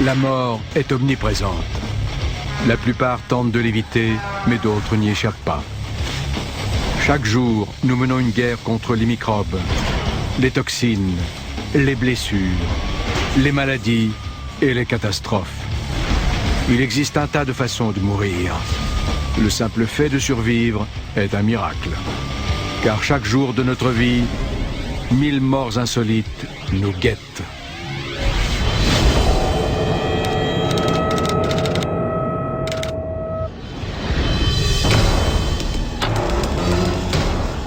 La mort est omniprésente. La plupart tentent de l'éviter, mais d'autres n'y échappent pas. Chaque jour, nous menons une guerre contre les microbes, les toxines, les blessures, les maladies et les catastrophes. Il existe un tas de façons de mourir. Le simple fait de survivre est un miracle. Car chaque jour de notre vie, 1000 morts insolites nous guettent.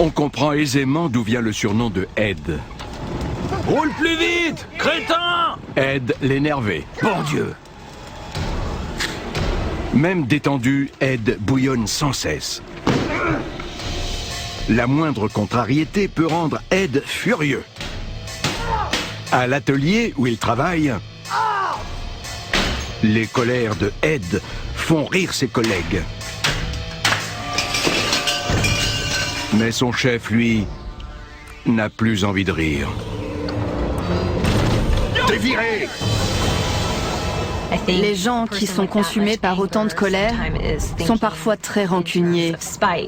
On comprend aisément d'où vient le surnom de Ed. Roule plus vite, crétin! Ed l'énervé. Bon Dieu! Même détendu, Ed bouillonne sans cesse. La moindre contrariété peut rendre Ed furieux. À l'atelier où il travaille, les colères de Ed font rire ses collègues. Mais son chef, lui, n'a plus envie de rire. T'es viré! Les gens qui sont consumés par autant de colère sont parfois très rancuniers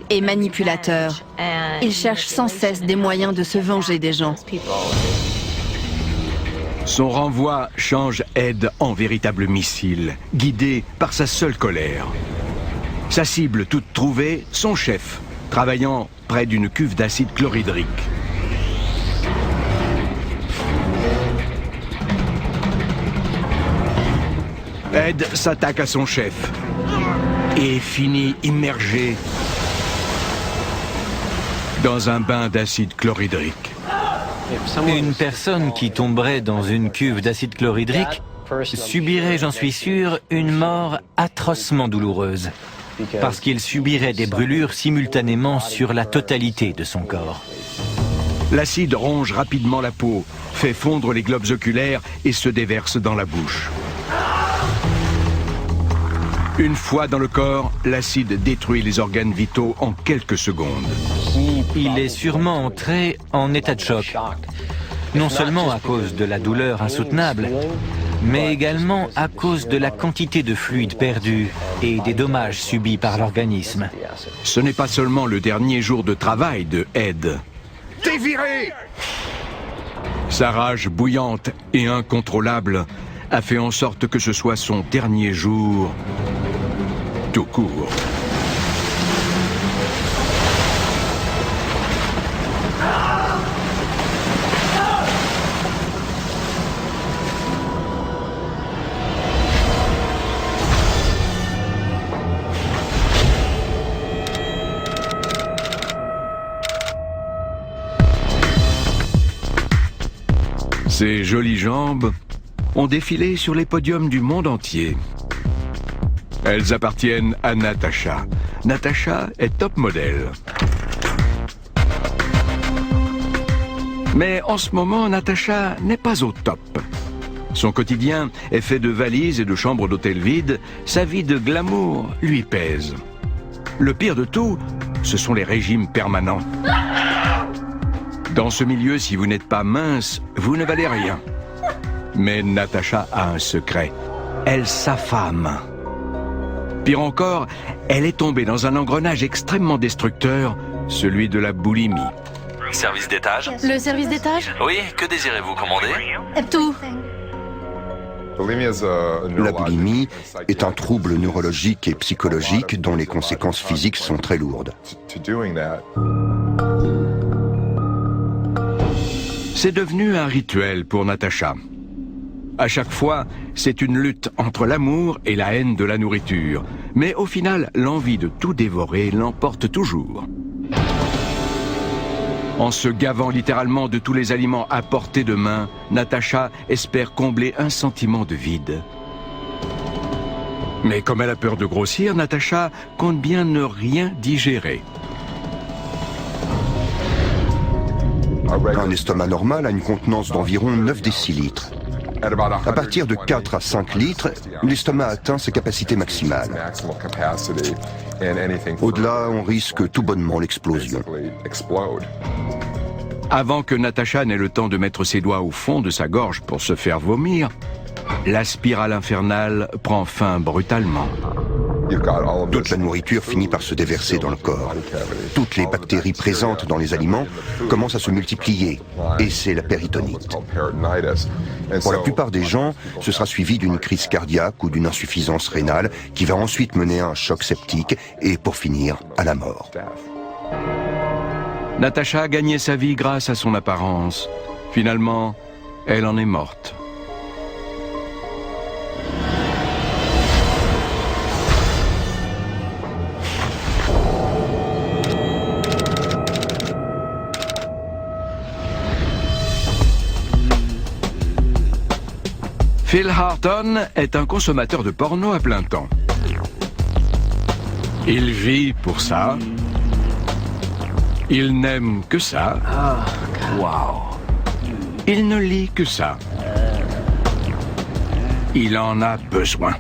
et manipulateurs. Ils cherchent sans cesse des moyens de se venger des gens. Son renvoi change Ed en véritable missile, guidé par sa seule colère. Sa cible toute trouvée, son chef, travaillant près d'une cuve d'acide chlorhydrique. Ed s'attaque à son chef et finit immergé dans un bain d'acide chlorhydrique. Une personne qui tomberait dans une cuve d'acide chlorhydrique subirait, j'en suis sûr, une mort atrocement douloureuse, parce qu'il subirait des brûlures simultanément sur la totalité de son corps. L'acide ronge rapidement la peau, fait fondre les globes oculaires et se déverse dans la bouche. Une fois dans le corps, l'acide détruit les organes vitaux en quelques secondes. Il est sûrement entré en état de choc, non seulement à cause de la douleur insoutenable, mais également à cause de la quantité de fluide perdu et des dommages subis par l'organisme. Ce n'est pas seulement le dernier jour de travail de Ed. T'es viré! Sa rage bouillante et incontrôlable a fait en sorte que ce soit son dernier jour tout court. Ses jolies jambes ont défilé sur les podiums du monde entier. Elles appartiennent à Natasha. Natasha est top modèle. Mais en ce moment, Natasha n'est pas au top. Son quotidien est fait de valises et de chambres d'hôtel vides. Sa vie de glamour lui pèse. Le pire de tout, ce sont les régimes permanents. Dans ce milieu, si vous n'êtes pas mince, vous ne valez rien. Mais Natasha a un secret. Elle s'affame. Pire encore, elle est tombée dans un engrenage extrêmement destructeur, celui de la boulimie. Service d'étage? Le service d'étage? Oui, que désirez-vous commander? Tout. La boulimie est un trouble neurologique et psychologique dont les conséquences physiques sont très lourdes. C'est devenu un rituel pour Natasha. À chaque fois, c'est une lutte entre l'amour et la haine de la nourriture. Mais au final, l'envie de tout dévorer l'emporte toujours. En se gavant littéralement de tous les aliments à portée de main, Natasha espère combler un sentiment de vide. Mais comme elle a peur de grossir, Natasha compte bien ne rien digérer. Un estomac normal a une contenance d'environ 9 décilitres. À partir de 4 à 5 litres, l'estomac atteint ses capacités maximales. Au-delà, on risque tout bonnement l'explosion. Avant que Natasha n'ait le temps de mettre ses doigts au fond de sa gorge pour se faire vomir, la spirale infernale prend fin brutalement. Toute la nourriture finit par se déverser dans le corps. Toutes les bactéries présentes dans les aliments commencent à se multiplier, et c'est la péritonite. Pour la plupart des gens, ce sera suivi d'une crise cardiaque ou d'une insuffisance rénale qui va ensuite mener à un choc septique et pour finir à la mort. Natasha a gagné sa vie grâce à son apparence. Finalement, elle en est morte. Phil Harton est un consommateur de porno à plein temps. Il vit pour ça. Il n'aime que ça. Wow. Il ne lit que ça. Il en a besoin.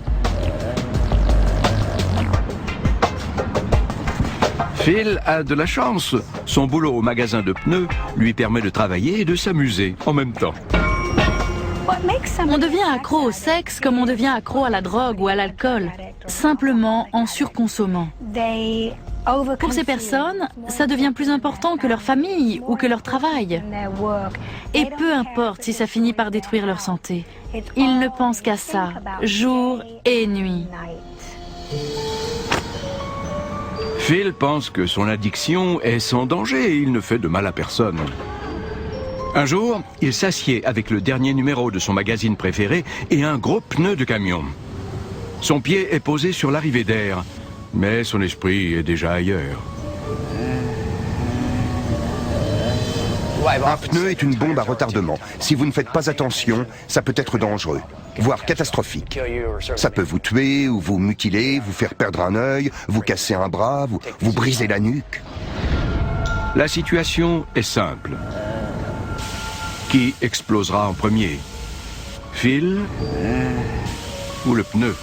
Phil a de la chance. Son boulot au magasin de pneus lui permet de travailler et de s'amuser en même temps. On devient accro au sexe comme on devient accro à la drogue ou à l'alcool, simplement en surconsommant. Pour ces personnes, ça devient plus important que leur famille ou que leur travail. Et peu importe si ça finit par détruire leur santé, ils ne pensent qu'à ça, jour et nuit. Phil pense que son addiction est sans danger et il ne fait de mal à personne. Un jour, il s'assied avec le dernier numéro de son magazine préféré et un gros pneu de camion. Son pied est posé sur l'arrivée d'air, mais son esprit est déjà ailleurs. Un pneu est une bombe à retardement. Si vous ne faites pas attention, ça peut être dangereux, voire catastrophique. Ça peut vous tuer ou vous mutiler, vous faire perdre un œil, vous casser un bras, vous briser la nuque. La situation est simple. Qui explosera en premier? Phil ou le pneu?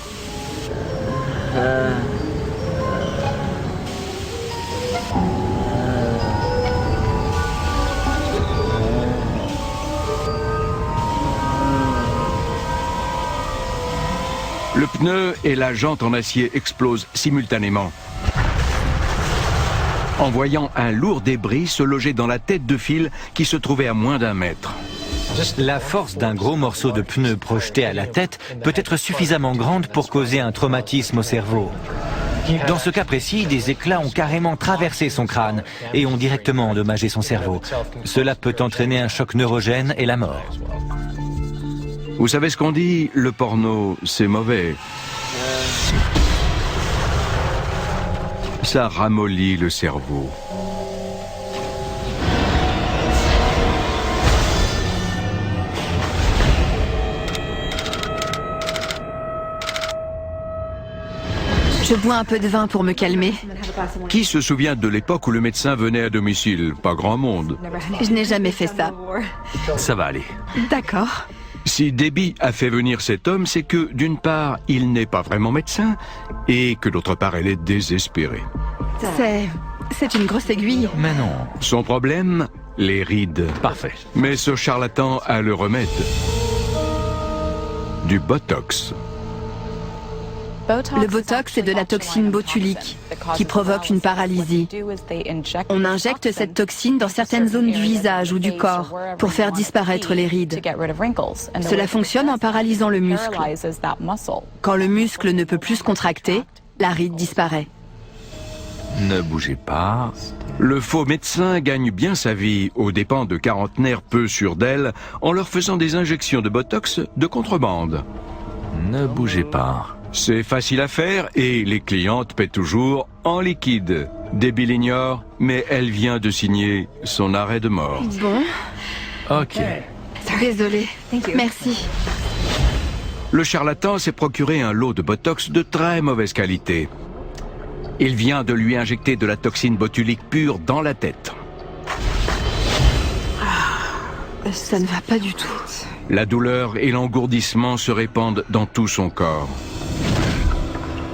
Le pneu et la jante en acier explosent simultanément, en voyant un lourd débris se loger dans la tête de Phil qui se trouvait à moins d'1 mètre. La force d'un gros morceau de pneu projeté à la tête peut être suffisamment grande pour causer un traumatisme au cerveau. Dans ce cas précis, des éclats ont carrément traversé son crâne et ont directement endommagé son cerveau. Cela peut entraîner un choc neurogène et la mort. Vous savez ce qu'on dit? Le porno, c'est mauvais. Ça ramollit le cerveau. Je bois un peu de vin pour me calmer. Qui se souvient de l'époque où le médecin venait à domicile? Pas grand monde. Je n'ai jamais fait ça. Ça va aller. D'accord. Si Debbie a fait venir cet homme, c'est que, d'une part, il n'est pas vraiment médecin, et que d'autre part, elle est désespérée. C'est une grosse aiguille. Mais non. Son problème? Les rides. Parfait. Mais ce charlatan a le remède. Du Botox. Le Botox est de la toxine botulique qui provoque une paralysie. On injecte cette toxine dans certaines zones du visage ou du corps pour faire disparaître les rides. Cela fonctionne en paralysant le muscle. Quand le muscle ne peut plus se contracter, la ride disparaît. Ne bougez pas. Le faux médecin gagne bien sa vie aux dépens de quarantenaires peu sûrs d'elle en leur faisant des injections de Botox de contrebande. Ne bougez pas. C'est facile à faire et les clientes paient toujours en liquide. Debbie l'ignore, mais elle vient de signer son arrêt de mort. Bon, Ok. désolée. Merci. Le charlatan s'est procuré un lot de Botox de très mauvaise qualité. Il vient de lui injecter de la toxine botulique pure dans la tête. Ça ne va pas du tout. La douleur et l'engourdissement se répandent dans tout son corps.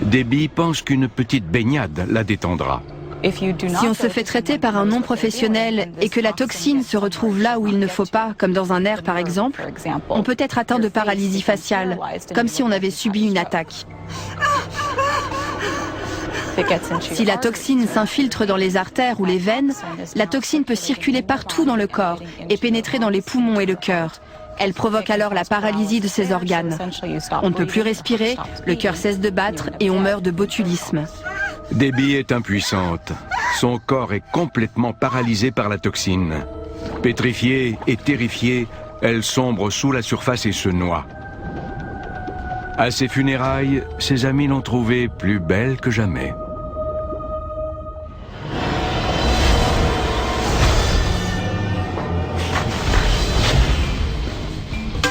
Debbie pense qu'une petite baignade la détendra. Si on se fait traiter par un non-professionnel et que la toxine se retrouve là où il ne faut pas, comme dans un nerf par exemple, on peut être atteint de paralysie faciale, comme si on avait subi une attaque. Si la toxine s'infiltre dans les artères ou les veines, la toxine peut circuler partout dans le corps et pénétrer dans les poumons et le cœur. Elle provoque alors la paralysie de ces organes. On ne peut plus respirer, le cœur cesse de battre et on meurt de botulisme. Debbie est impuissante. Son corps est complètement paralysé par la toxine. Pétrifiée et terrifiée, elle sombre sous la surface et se noie. À ses funérailles, ses amis l'ont trouvée plus belle que jamais.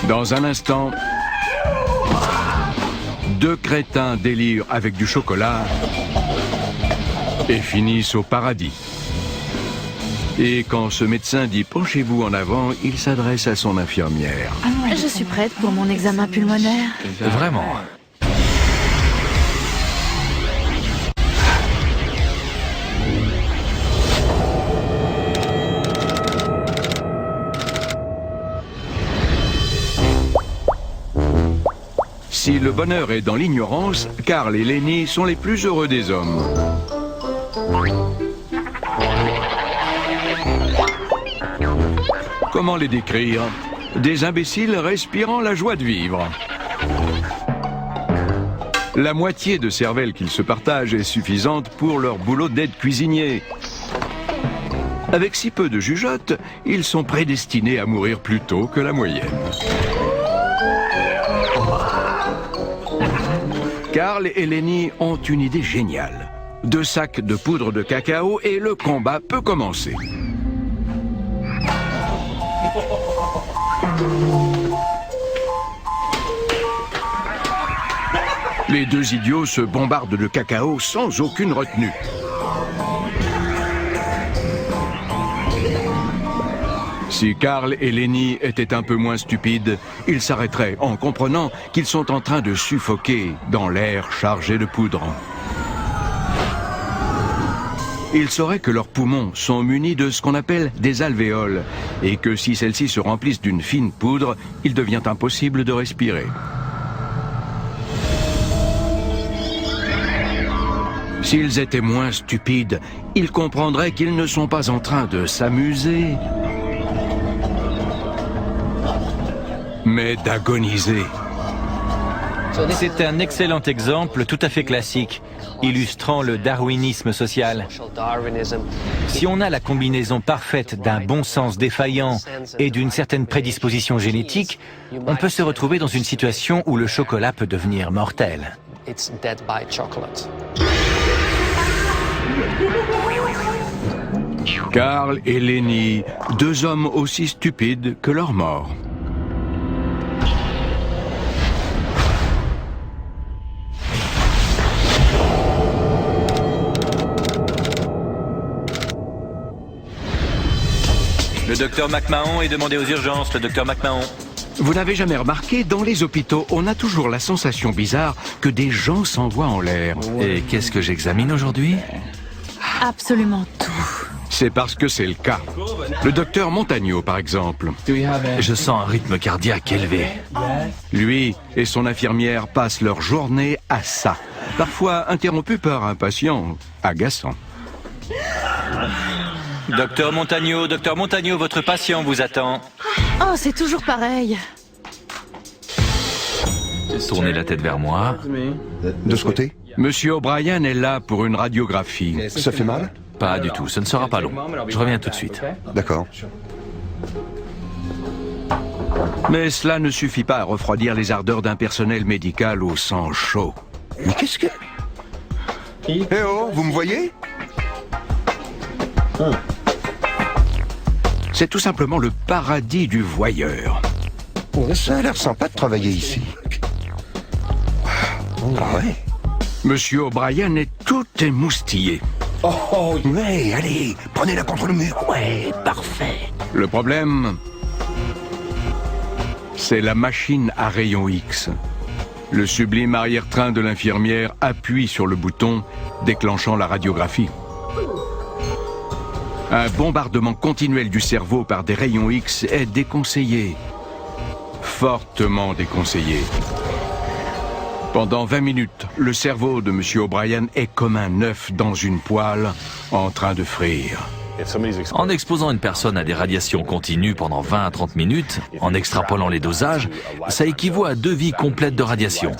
Dans un instant, deux crétins délirent avec du chocolat et finissent au paradis. Et quand ce médecin dit « penchez-vous en avant », il s'adresse à son infirmière. Je suis prête pour mon examen pulmonaire. Vraiment. Si le bonheur est dans l'ignorance, Carl et Lenny sont les plus heureux des hommes. Comment les décrire? Des imbéciles respirant la joie de vivre. La moitié de cervelle qu'ils se partagent est suffisante pour leur boulot d'aide cuisinier. Avec si peu de jugeote, ils sont prédestinés à mourir plus tôt que la moyenne. Carl et Lenny ont une idée géniale. 2 sacs de poudre de cacao et le combat peut commencer. Les deux idiots se bombardent de cacao sans aucune retenue. Si Carl et Lenny étaient un peu moins stupides, ils s'arrêteraient en comprenant qu'ils sont en train de suffoquer dans l'air chargé de poudre. Ils sauraient que leurs poumons sont munis de ce qu'on appelle des alvéoles et que si celles-ci se remplissent d'une fine poudre, il devient impossible de respirer. S'ils étaient moins stupides, ils comprendraient qu'ils ne sont pas en train de s'amuser, mais d'agoniser. C'est un excellent exemple tout à fait classique, illustrant le darwinisme social. Si on a la combinaison parfaite d'un bon sens défaillant et d'une certaine prédisposition génétique, on peut se retrouver dans une situation où le chocolat peut devenir mortel. Carl et Lenny, 2 hommes aussi stupides que leur mort. Le docteur McMahon est demandé aux urgences, le docteur McMahon. Vous n'avez jamais remarqué, dans les hôpitaux, on a toujours la sensation bizarre que des gens s'envoient en l'air. Et qu'est-ce que j'examine aujourd'hui? Absolument tout. C'est parce que c'est le cas. Le docteur Montagneau, par exemple. Je sens un rythme cardiaque élevé. Lui et son infirmière passent leur journée à ça, parfois interrompus par un patient agaçant. Docteur Montagneau, votre patient vous attend. Oh, c'est toujours pareil. Tournez la tête vers moi. De ce côté? Monsieur O'Brien est là pour une radiographie. Ça fait mal? Pas du tout, ce ne sera pas long. Je reviens tout de suite. D'accord. Mais cela ne suffit pas à refroidir les ardeurs d'un personnel médical au sang chaud. Mais qu'est-ce que... Eh oh, vous me voyez? C'est tout simplement le paradis du voyeur. Ça a l'air sympa de travailler ici. Ah ouais? Monsieur O'Brien est tout émoustillé. Oh, mais allez, prenez-la contre le mur. Ouais, parfait. Le problème, c'est la machine à rayons X. Le sublime arrière-train de l'infirmière appuie sur le bouton, déclenchant la radiographie. Un bombardement continuel du cerveau par des rayons X est déconseillé. Fortement déconseillé. Pendant 20 minutes, le cerveau de M. O'Brien est comme un œuf dans une poêle en train de frire. En exposant une personne à des radiations continues pendant 20 à 30 minutes, en extrapolant les dosages, ça équivaut à 2 vies complètes de radiation.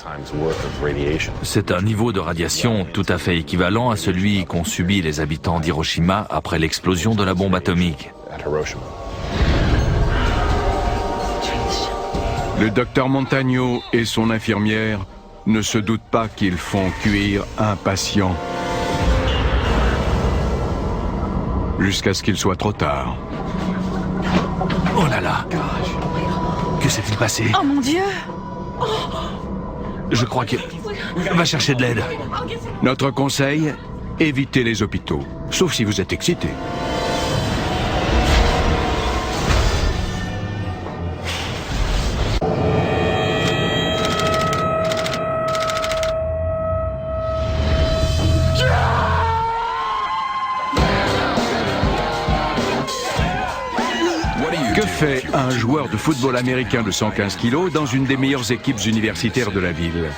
C'est un niveau de radiation tout à fait équivalent à celui qu'ont subi les habitants d'Hiroshima après l'explosion de la bombe atomique. Le docteur Montagno et son infirmière ne se doutent pas qu'ils font cuire un patient. Jusqu'à ce qu'il soit trop tard. Oh là là! Que s'est-il passé? Oh mon Dieu! Je crois que... Va chercher de l'aide. Notre conseil, évitez les hôpitaux, sauf si vous êtes excité. Que fait un joueur de football américain de 115 kilos dans une des meilleures équipes universitaires de la ville?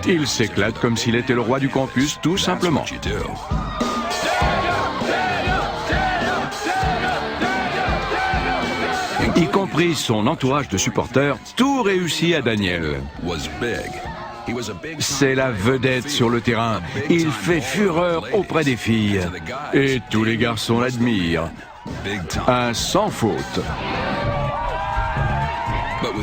Il s'éclate comme s'il était le roi du campus, tout simplement. Y compris son entourage de supporters, tout réussit à Daniel. C'est la vedette sur le terrain. Il fait fureur auprès des filles. Et tous les garçons l'admirent. Un sans faute.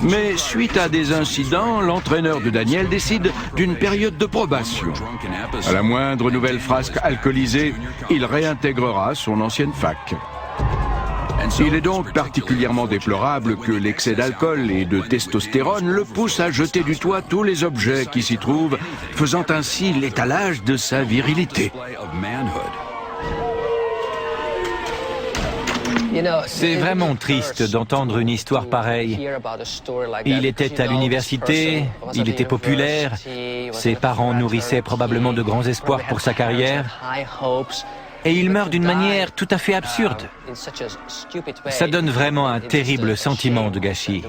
Mais suite à des incidents, l'entraîneur de Daniel décide d'une période de probation. À la moindre nouvelle frasque alcoolisée, il réintégrera son ancienne fac. Il est donc particulièrement déplorable que l'excès d'alcool et de testostérone le pousse à jeter du toit tous les objets qui s'y trouvent, faisant ainsi l'étalage de sa virilité. C'est vraiment triste d'entendre une histoire pareille. Il était à l'université, il était populaire, ses parents nourrissaient probablement de grands espoirs pour sa carrière, et il meurt d'une manière tout à fait absurde. Ça donne vraiment un terrible sentiment de gâchis.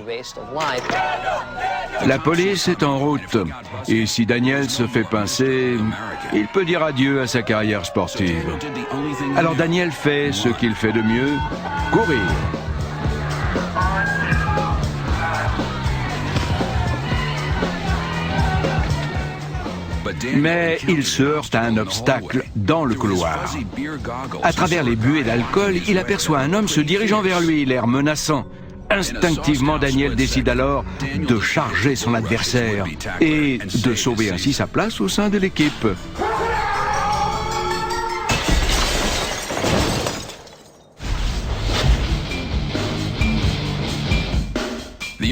La police est en route, et si Daniel se fait pincer, il peut dire adieu à sa carrière sportive. Alors Daniel fait ce qu'il fait de mieux, courir. Mais il se heurte à un obstacle dans le couloir. À travers les buées d'alcool, il aperçoit un homme se dirigeant vers lui, l'air menaçant. Instinctivement, Daniel décide alors de charger son adversaire et de sauver ainsi sa place au sein de l'équipe.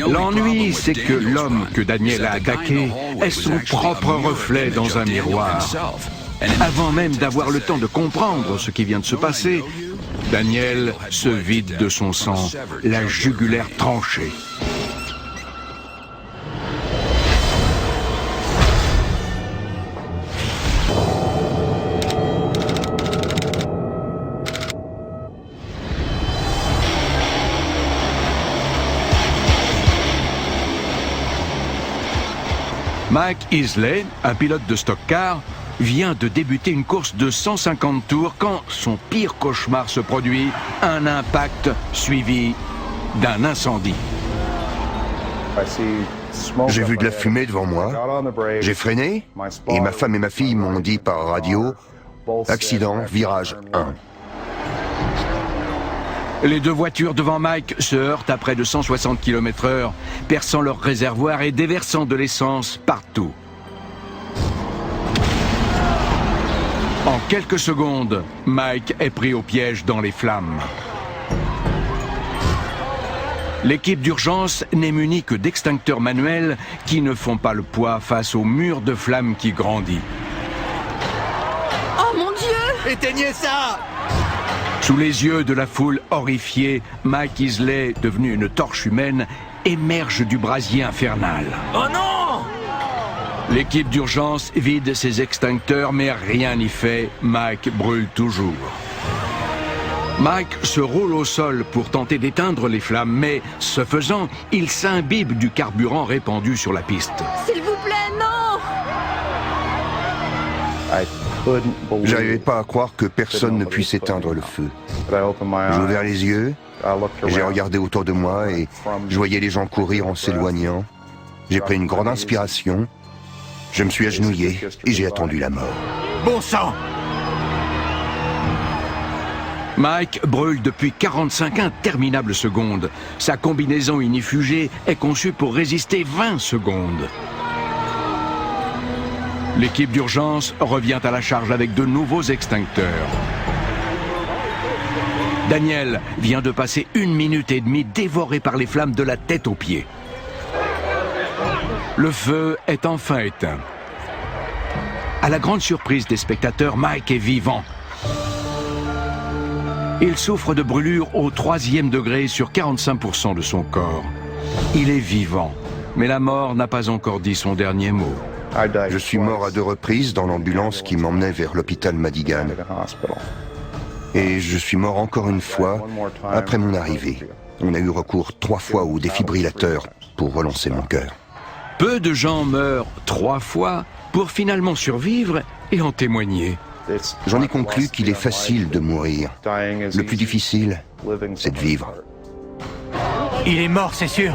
L'ennui, c'est que l'homme que Daniel a attaqué est son propre reflet dans un miroir. Avant même d'avoir le temps de comprendre ce qui vient de se passer, Daniel se vide de son sang, la jugulaire tranchée. Mike Isley, un pilote de stock-car, vient de débuter une course de 150 tours quand son pire cauchemar se produit, un impact suivi d'un incendie. J'ai vu de la fumée devant moi, j'ai freiné, et ma femme et ma fille m'ont dit par radio, accident, virage 1. Les deux voitures devant Mike se heurtent à près de 160 km/h, perçant leur réservoir et déversant de l'essence partout. En quelques secondes, Mike est pris au piège dans les flammes. L'équipe d'urgence n'est munie que d'extincteurs manuels qui ne font pas le poids face au mur de flammes qui grandit. Oh mon Dieu! Éteignez ça! Sous les yeux de la foule horrifiée, Mike Isley, devenu une torche humaine, émerge du brasier infernal. Oh non! L'équipe d'urgence vide ses extincteurs, mais rien n'y fait. Mike brûle toujours. Mike se roule au sol pour tenter d'éteindre les flammes, mais ce faisant, il s'imbibe du carburant répandu sur la piste. S'il vous plaît, non! J'arrivais pas à croire que personne ne puisse éteindre le feu. J'ai ouvert les yeux, j'ai regardé autour de moi et je voyais les gens courir en s'éloignant. J'ai pris une grande inspiration, je me suis agenouillé et j'ai attendu la mort. Bon sang! Mike brûle depuis 45 interminables secondes. Sa combinaison inifugée est conçue pour résister 20 secondes. L'équipe d'urgence revient à la charge avec de nouveaux extincteurs. Daniel vient de passer 1 minute et demie dévoré par les flammes de la tête aux pieds. Le feu est enfin éteint. À la grande surprise des spectateurs, Mike est vivant. Il souffre de brûlures au 3e degré sur 45% de son corps. Il est vivant, mais la mort n'a pas encore dit son dernier mot. Je suis mort à 2 reprises dans l'ambulance qui m'emmenait vers l'hôpital Madigan. Et je suis mort encore une fois après mon arrivée. On a eu recours 3 fois au défibrillateur pour relancer mon cœur. Peu de gens meurent 3 fois pour finalement survivre et en témoigner. J'en ai conclu qu'il est facile de mourir. Le plus difficile, c'est de vivre. Il est mort, c'est sûr.